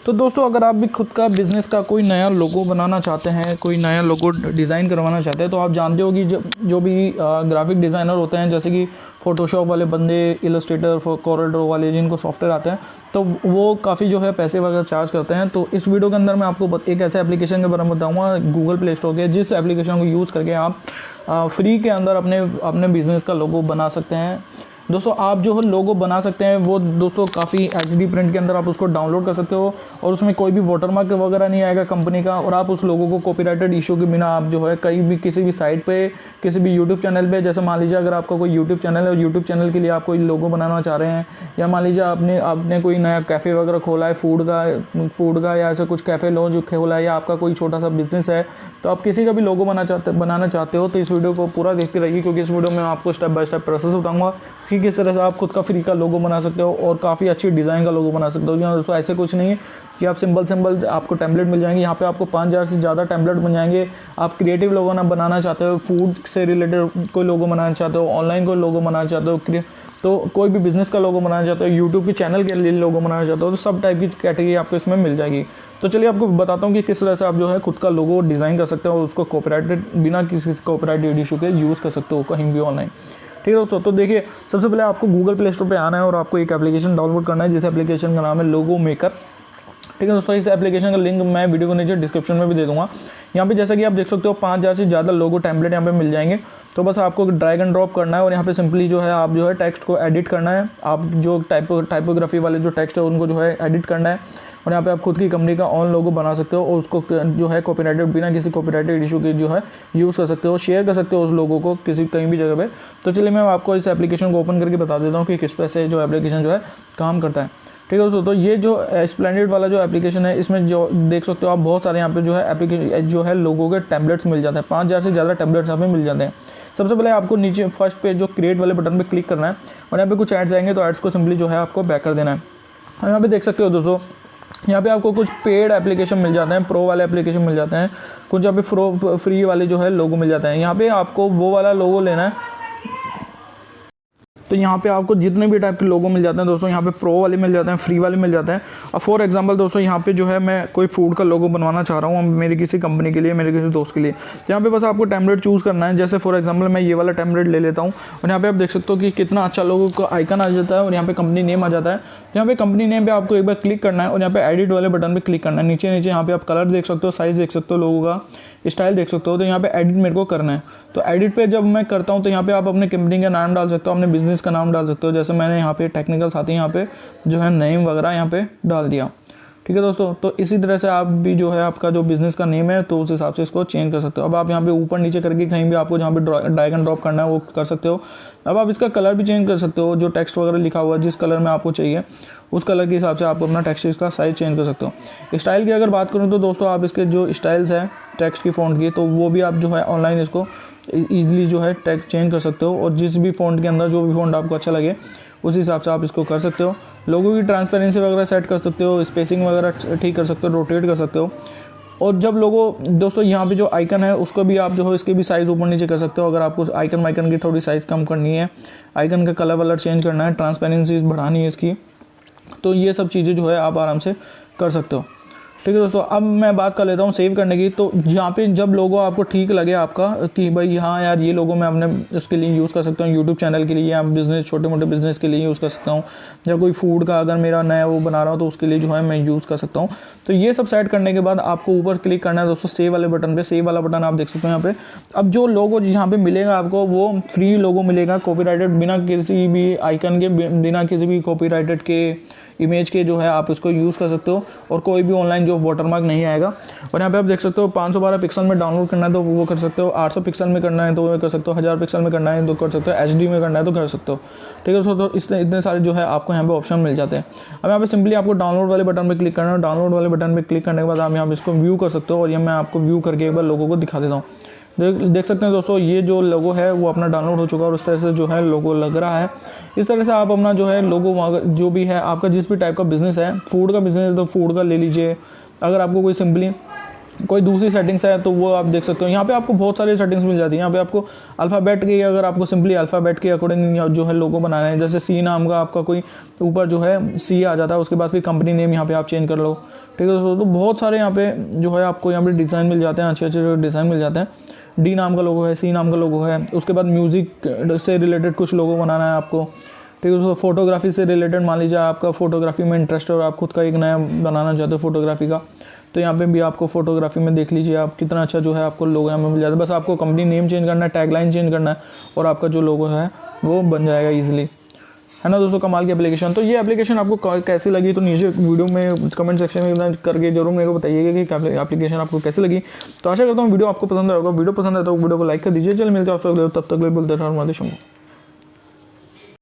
तो दोस्तों अगर आप भी खुद का बिज़नेस का कोई नया लोगो बनाना चाहते हैं, कोई नया लोगो डिज़ाइन करवाना चाहते हैं, तो आप जानते हो कि जो भी ग्राफिक डिज़ाइनर होते हैं, जैसे कि फ़ोटोशॉप वाले बंदे, इलस्ट्रेटर, कोरल वाले जिनको सॉफ्टवेयर आते हैं, तो वो काफ़ी जो है पैसे वगैरह चार्ज करते हैं। तो इस वीडियो के अंदर मैं आपको एक ऐसे एप्लीकेशन के बारे में बताऊँगा गूगल प्ले स्टोर के, जिस एप्लीकेशन को यूज़ करके आप फ्री के अंदर अपने बिज़नेस का लोगो बना सकते हैं। दोस्तों आप जो लोगो बना सकते हैं वो दोस्तों काफ़ी एचडी प्रिंट के अंदर आप उसको डाउनलोड कर सकते हो, और उसमें कोई भी वाटरमार्क वगैरह नहीं आएगा कंपनी का, और आप उस लोगो को कॉपीराइटेड इशू के बिना आप जो है कहीं भी किसी भी साइट पे, किसी भी यूट्यूब चैनल पे, जैसे मान लीजिए अगर आपका कोई यूट्यूब चैनल है और यूट्यूब चैनल के लिए आप कोई लोगो बनाना चाह रहे हैं, या मान लीजिए आपने कोई नया कैफ़े वगैरह खोला है फूड का या ऐसा कुछ कैफ़े लॉन्च खोला है, या आपका कोई छोटा सा बिजनेस है, तो आप किसी का भी लोगो बनाना चाहते हो, तो इस वीडियो को पूरा देखते रहिए, क्योंकि इस वीडियो में आपको स्टेप बाय स्टेप प्रोसेस बताऊंगा कि किस तरह से आप खुद का फ्री का लोगो बना सकते हो और काफ़ी अच्छी डिज़ाइन का लोगो बना सकते हो। यहाँ दोस्तों ऐसे कुछ नहीं है कि आप सिंपल आपको टेम्पलेट मिल जाएंगे, यहाँ पे आपको 5000 से ज़्यादा टेम्पलेट बन जाएंगे। आप क्रिएटिव लोगो बनाना चाहते हो, फूड से रिलेटेड कोई लोगो बनाना चाहते हो, ऑनलाइन कोई लोगो बनाना चाहते हो, तो कोई भी बिज़नेस का लोगो बनाना चाहते हो, यूट्यूब के चैनल के लिए लोगो बनाना चाहते हो, तो सब टाइप की कैटेगरी आपको इसमें मिल जाएगी। तो चलिए आपको बताता हूँ कि किस तरह से आप जो है खुद का लोगो डिज़ाइन कर सकते हो और उसको कॉपीराइटेड बिना किसी कॉपीराइट इशू के यूज़ कर सकते हो कहीं भी ऑनलाइन। ठीक है दोस्तों, तो देखिए सबसे पहले आपको गूगल प्ले स्टोर पे आना है और आपको एक एप्लीकेशन डाउनलोड करना है, जिस एप्लीकेशन का नाम है लोगो मेकर। ठीक है दोस्तों, इस एप्लीकेशन का लिंक मैं वीडियो को नीचे डिस्क्रिप्शन में भी दे दूंगा। यहाँ पे जैसा कि आप देख सकते हो 5000 से ज़्यादा लोगो टेम्पलेट यहाँ पे मिल जाएंगे। तो बस आपको ड्रैग एंड ड्रॉप करना है और यहाँ पे सिंपली जो है आप जो है टेक्स्ट को एडिट करना है। आप जो टाइपोग्राफी वाले जो टेक्स्ट है उनको जो है एडिट करना है, और यहाँ पे आप खुद की कंपनी का ऑन लोगो बना सकते हो और उसको जो है कॉपीराइटेड बिना किसी कॉपीराइटेड इशू के जो है यूज़ कर सकते हो, शेयर कर सकते हो उस लोगो को कहीं भी जगह पे। तो चलिए मैं आपको इस एप्लीकेशन को ओपन करके बता देता हूँ कि किस तरह से जो एप्लीकेशन जो है काम करता है। ठीक है दोस्तों, तो ये जो स्प्लेंडेड वाला जो एप्लीकेशन है, इसमें जो देख सकते हो आप बहुत सारे यहाँ पे जो है एप्लीकेशन जो है लोगों के टेम्पलेट्स मिल जाते हैं। 5000 से ज़्यादा टेम्पलेट्स यहाँ पे मिल जाते हैं। सबसे पहले आपको नीचे फर्स्ट पे जो क्रिएट वाले बटन पे क्लिक करना है, और यहाँ पे कुछ एड्स आएंगे, तो एड्स को सिंपली जो है आपको बैक कर देना है। और यहाँ पे देख सकते हो दोस्तों, यहाँ पे आपको कुछ पेड एप्लीकेशन मिल जाते हैं, प्रो वाले एप्लीकेशन मिल जाते हैं, कुछ यहाँ पे फ्री वाले जो है लोगो मिल जाते हैं। यहाँ पे आपको वो वाला लोगो लेना है। तो यहाँ पे आपको जितने भी टाइप के लोगो मिल जाते हैं दोस्तों, यहाँ पे प्रो वाले मिल जाते हैं, फ्री वाले मिल जाते हैं। और फॉर एग्जांपल दोस्तों, यहाँ पे जो है मैं कोई फूड का लोगो बनवाना चाह रहा हूँ मेरी किसी कंपनी के लिए, मेरे किसी दोस्त के लिए। तो यहाँ पे बस आपको टेम्पलेट चूज़ करना है। जैसे फॉर एग्जाम्पल मैं ये वाला टेम्पलेट ले लेता हूँ, और यहाँ पे आप देख सकते हो कि कितना अच्छा लोगो का आइकन आ जाता है और यहाँ पे कंपनी नेम आ जाता है। यहाँ पे कंपनी नेम पे आपको एक बार क्लिक करना है और यहाँ पे एडिट वाले बटन पे क्लिक करना है। नीचे यहाँ पे आप कलर देख सकते हो, साइज़ देख सकते हो, लोगों का स्टाइल देख सकते हो। तो यहाँ पे एडिट मेरे को करना है। तो एडिट पे जब मैं करता हूँ तो यहाँ पे आप अपने कंपनी का नाम डाल सकते हो, अपने बिजनेस का नाम डाल सकते हो। जैसे मैंने यहाँ पे टेक्निकल साथी यहाँ पे जो है नेम वगैरह यहाँ पे डाल दिया। ठीक है दोस्तों, तो इसी तरह से आप भी जो है आपका जो बिज़नेस का नेम है तो उस हिसाब से इसको चेंज कर सकते हो। अब आप यहाँ पे ऊपर नीचे करके कहीं भी आपको जहाँ पे ड्रैग एंड ड्रॉप करना है वो कर सकते हो। अब आप इसका कलर भी चेंज कर सकते हो, जो टेक्स्ट वगैरह लिखा हुआ है जिस कलर में आपको चाहिए उस कलर के हिसाब से आप अपना टेक्स्ट का साइज़ चेंज कर सकते हो। स्टाइल की अगर बात करूँ तो दोस्तों, आप इसके जो स्टाइल्स हैं टेक्स्ट की फ़ॉन्ट की, तो वो भी आप जो है ऑनलाइन इसको ईजिली जो है टेक्स्ट चेंज कर सकते हो, और जिस भी फ़ॉन्ट के अंदर जो भी फ़ॉन्ट आपको अच्छा लगे उस हिसाब से आप इसको कर सकते हो। लोगों की ट्रांसपेरेंसी वगैरह सेट कर सकते हो, स्पेसिंग वगैरह ठीक कर सकते हो, रोटेट कर सकते हो। और जब लोगों दोस्तों यहाँ पे जो आइकन है उसको भी आप जो है इसके भी साइज़ ऊपर नीचे कर सकते हो। अगर आपको आइकन की थोड़ी साइज़ कम करनी है, आइकन का कलर चेंज करना है, ट्रांसपेरेंसी बढ़ानी है इसकी, तो ये सब चीज़ें जो है आप आराम से कर सकते हो। ठीक है दोस्तों, अब मैं बात कर लेता हूँ सेव करने की। तो यहाँ पे जब लोगो आपको ठीक लगे आपका कि भाई हाँ यार ये लोगो मैं अपने उसके लिए यूज़ कर सकता हूँ, यूट्यूब चैनल के लिए या बिज़नेस छोटे मोटे बिज़नेस के लिए यूज़ कर सकता हूँ, या कोई फूड का अगर मेरा नया वो बना रहा हूँ तो उसके लिए जो है मैं यूज़ कर सकता हूँ। तो ये सब सेट करने के बाद आपको ऊपर क्लिक करना है दोस्तों सेव वाले बटन पर। सेव वाला बटन आप देख सकते हो यहाँ पे। अब जो लोगो यहाँ पे मिलेगा आपको वो फ्री लोगो मिलेगा, कॉपीराइटेड, बिना किसी भी आइकन के, बिना किसी भी कॉपीराइटेड के इमेज के जो है आप इसको यूज़ कर सकते हो, और कोई भी ऑनलाइन जो वाटरमार्क नहीं आएगा। और यहाँ पे आप देख सकते हो 512 पिक्सल में डाउनलोड करना है तो वो कर सकते हो, 800 पिक्सल में करना है तो वो कर सकते हो, 1000 पिक्सल में करना है तो कर सकते हो, HD में करना है तो कर सकते हो। ठीक है दोस्तों, तो इतने सारे जो है आपको यहाँ पे ऑप्शन मिल जाते हैं। अब यहाँ पे सिंपली आपको डाउनलोड वाले बटन पर क्लिक करना है। डाउनलोड वाले बटन पर क्लिक करने के बाद आप यहाँ पे इसको व्यू कर सकते हो, और ये मैं आपको व्यू करके एक बार लोगों को दिखा देता हूँ। देख सकते हैं दोस्तों, ये जो लोगो है वो अपना डाउनलोड हो चुका है और उस तरह से जो है लोगो लग रहा है। इस तरह से आप अपना जो है लोगो जो भी है आपका जिस भी टाइप का बिज़नेस है, फूड का बिज़नेस है तो फूड का ले लीजिए। अगर आपको कोई सिंपली कोई दूसरी सेटिंग्स है तो वो आप देख सकते हो। यहाँ पे आपको बहुत सारी सेटिंग्स मिल जाती है। यहाँ पे आपको अल्फ़ाबेट की, अगर आपको सिंपली अल्फ़ाबेट के अकॉर्डिंग जो है लोगो बनाना है, जैसे सी नाम का आपका कोई ऊपर जो है सी आ जाता है, उसके बाद फिर कंपनी नेम यहाँ पे आप चेंज कर लो, ठीक है दोस्तों। तो बहुत सारे यहाँ पे जो है आपको यहाँ पे डिज़ाइन मिल जाते हैं, अच्छे अच्छे डिज़ाइन मिल जाते हैं। डी नाम का लोगो है, सी नाम का लोगो है, उसके बाद म्यूज़िक से रिलेटेड कुछ लोगो बनाना है आपको, ठीक है दोस्तों। फोटोग्राफी से रिलेटेड, मान लीजिए आपका फोटोग्राफी में इंटरेस्ट है और आप खुद का एक नया बनाना चाहते हो फोटोग्राफी का, तो यहाँ पे भी आपको फोटोग्राफी में देख लीजिए आप कितना अच्छा जो है आपको लोगो यहाँ में मिल जाता है। बस आपको कंपनी नेम चेंज करना है, टैगलाइन चेंज करना है और आपका जो लोगो है वो बन जाएगा ईजिली, है ना दोस्तों। कमाल की एप्लीकेशन। तो ये एप्लीकेशन आपको कैसी लगी तो नीचे वीडियो में कमेंट सेक्शन में करके जरूर मेरे को बताइएगा कि एप्लीकेशन आपको कैसी लगी। तो आशा करता हूँ वीडियो आपको पसंद आएगा। वीडियो पसंद है तो वीडियो को लाइक कर दीजिए। चल मिलते हैं आप सब, तब तक बोलते रहो।